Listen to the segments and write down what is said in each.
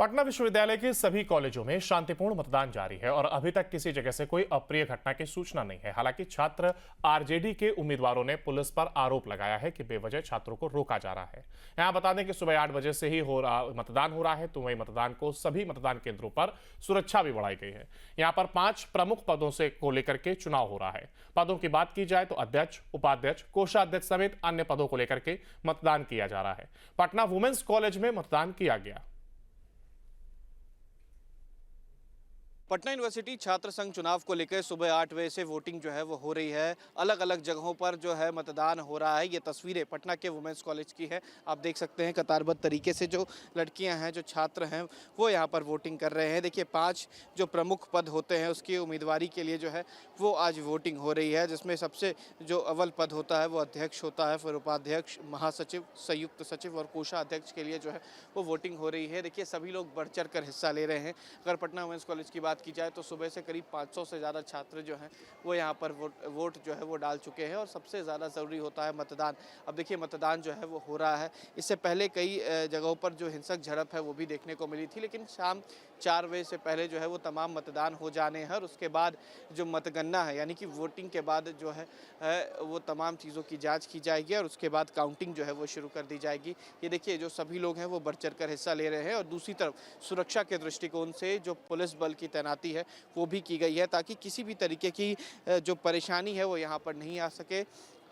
पटना विश्वविद्यालय के सभी कॉलेजों में शांतिपूर्ण मतदान जारी है और अभी तक किसी जगह से कोई अप्रिय घटना की सूचना नहीं है। हालांकि छात्र आरजेडी के उम्मीदवारों ने पुलिस पर आरोप लगाया है कि बेवजह छात्रों को रोका जा रहा है। यहां बता दें कि सुबह 8 बजे से ही मतदान हो रहा है, तो वही मतदान को सभी मतदान केंद्रों पर सुरक्षा भी बढ़ाई गई है। यहाँ पर 5 प्रमुख पदों से को लेकर के चुनाव हो रहा है। पदों की बात की जाए तो अध्यक्ष, उपाध्यक्ष, कोषाध्यक्ष समेत अन्य पदों को लेकर के मतदान किया जा रहा है। पटना वुमेन्स कॉलेज में मतदान किया गया। पटना यूनिवर्सिटी छात्र संघ चुनाव को लेकर सुबह 8 बजे से वोटिंग जो है वो हो रही है। अलग अलग जगहों पर जो है मतदान हो रहा है। ये तस्वीरें पटना के वुमेंस कॉलेज की है। आप देख सकते हैं कतारबद्ध तरीके से जो लड़कियां हैं, जो छात्र हैं, वो यहाँ पर वोटिंग कर रहे हैं। देखिए 5 जो प्रमुख पद होते हैं उसकी उम्मीदवारी के लिए जो है वो आज वोटिंग हो रही है, जिसमें सबसे जो अव्वल पद होता है वो अध्यक्ष होता है, फिर उपाध्यक्ष, महासचिव, संयुक्त सचिव और कोषाध्यक्ष के लिए जो है वो वोटिंग हो रही है। देखिए सभी लोग बढ़ चढ़ कर हिस्सा ले रहे हैं। अगर पटना वुमेंस कॉलेज की बात की जाए तो सुबह से करीब 500 से ज़्यादा छात्र जो हैं वो यहाँ पर वोट जो है वो डाल चुके हैं और सबसे ज़्यादा ज़रूरी होता है मतदान। अब देखिए मतदान जो है वो हो रहा है। इससे पहले कई जगहों पर जो हिंसक झड़प है वो भी देखने को मिली थी, लेकिन शाम 4 बजे से पहले जो है वो तमाम मतदान हो जाने हैं और उसके बाद जो मतगणना है, यानी कि वोटिंग के बाद जो है वो तमाम चीज़ों की जाँच की जाएगी और उसके बाद काउंटिंग जो है वो शुरू कर दी जाएगी। ये देखिए जो सभी लोग हैं वो बढ़ चढ़ कर हिस्सा ले रहे हैं और दूसरी तरफ सुरक्षा के दृष्टिकोण से जो पुलिस बल की तैनाती है वो भी की गई है, ताकि किसी भी तरीके की जो परेशानी है वो यहाँ पर नहीं आ सके।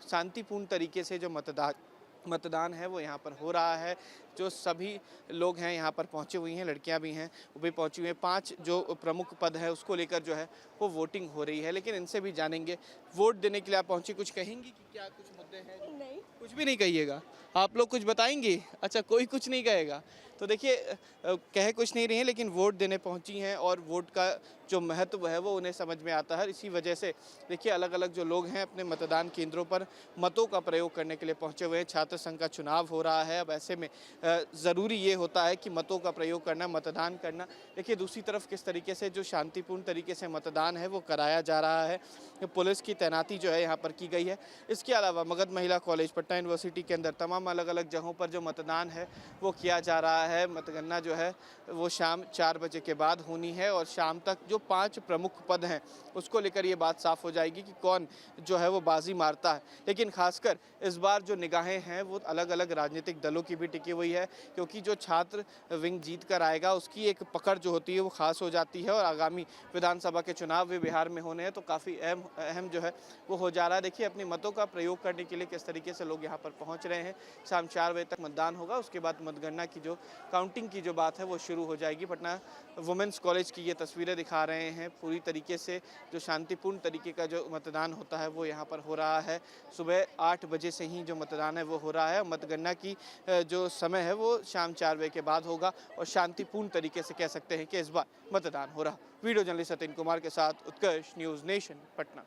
शांतिपूर्ण तरीके से जो मतदान है वो यहाँ पर हो रहा है। जो सभी लोग हैं यहाँ पर पहुँचे हुए हैं, लड़कियाँ भी हैं वो भी पहुँची हुई हैं। 5 जो प्रमुख पद है उसको लेकर जो है वो वोटिंग हो रही है, लेकिन इनसे भी जानेंगे वोट देने के लिए आप पहुँची, कुछ कहेंगी कि क्या कुछ मुद्दे हैं? नहीं, कुछ भी नहीं कहिएगा, आप लोग कुछ बताएंगे? अच्छा, कोई कुछ नहीं कहेगा। तो देखिए कहे कुछ नहीं रही हैं, लेकिन वोट देने पहुंची हैं और वोट का जो महत्व है वो उन्हें समझ में आता है। इसी वजह से देखिए अलग अलग जो लोग हैं अपने मतदान केंद्रों पर मतों का प्रयोग करने के लिए पहुंचे हुए हैं। छात्र संघ का चुनाव हो रहा है, अब ऐसे में ज़रूरी ये होता है कि मतों का प्रयोग करना, मतदान करना। देखिए दूसरी तरफ किस तरीके से जो शांतिपूर्ण तरीके से मतदान है वो कराया जा रहा है। पुलिस की तैनाती जो है यहाँ पर की गई है। इसके अलावा मगध महिला कॉलेज, पटना यूनिवर्सिटी के अंदर तमाम अलग अलग जगहों पर जो मतदान है वो किया जा रहा है। मतगणना जो है वो शाम 4 बजे के बाद होनी है और शाम तक जो 5 प्रमुख पद हैं उसको लेकर ये बात साफ हो जाएगी कि कौन जो है वो बाजी मारता है। लेकिन खासकर इस बार जो निगाहें हैं वो अलग अलग राजनीतिक दलों की भी टिकी हुई है, क्योंकि जो छात्र विंग जीत कर आएगा उसकी एक पकड़ जो होती है वो खास हो जाती है और आगामी विधानसभा के चुनाव भी बिहार में होने हैं, तो काफ़ी अहम जो है वो हो जा रहा है। देखिए अपने मतों का प्रयोग करने के लिए किस तरीके से लोग यहाँ पर पहुँच रहे हैं। शाम 4 बजे तक मतदान होगा, उसके बाद मतगणना की जो काउंटिंग की जो बात है वो शुरू हो जाएगी। पटना वुमेंस कॉलेज की ये तस्वीरें दिखा रहे हैं। पूरी तरीके से जो शांतिपूर्ण तरीके का जो मतदान होता है वो यहाँ पर हो रहा है। सुबह 8 बजे से ही जो मतदान है वो हो रहा है। मतगणना की जो समय है वो शाम 4 बजे के बाद होगा और शांतिपूर्ण तरीके से कह सकते हैं कि इस बार मतदान हो रहा। वीडियो जर्नलिस्ट सतीन कुमार के साथ उत्कर्ष, न्यूज़ नेशन, पटना।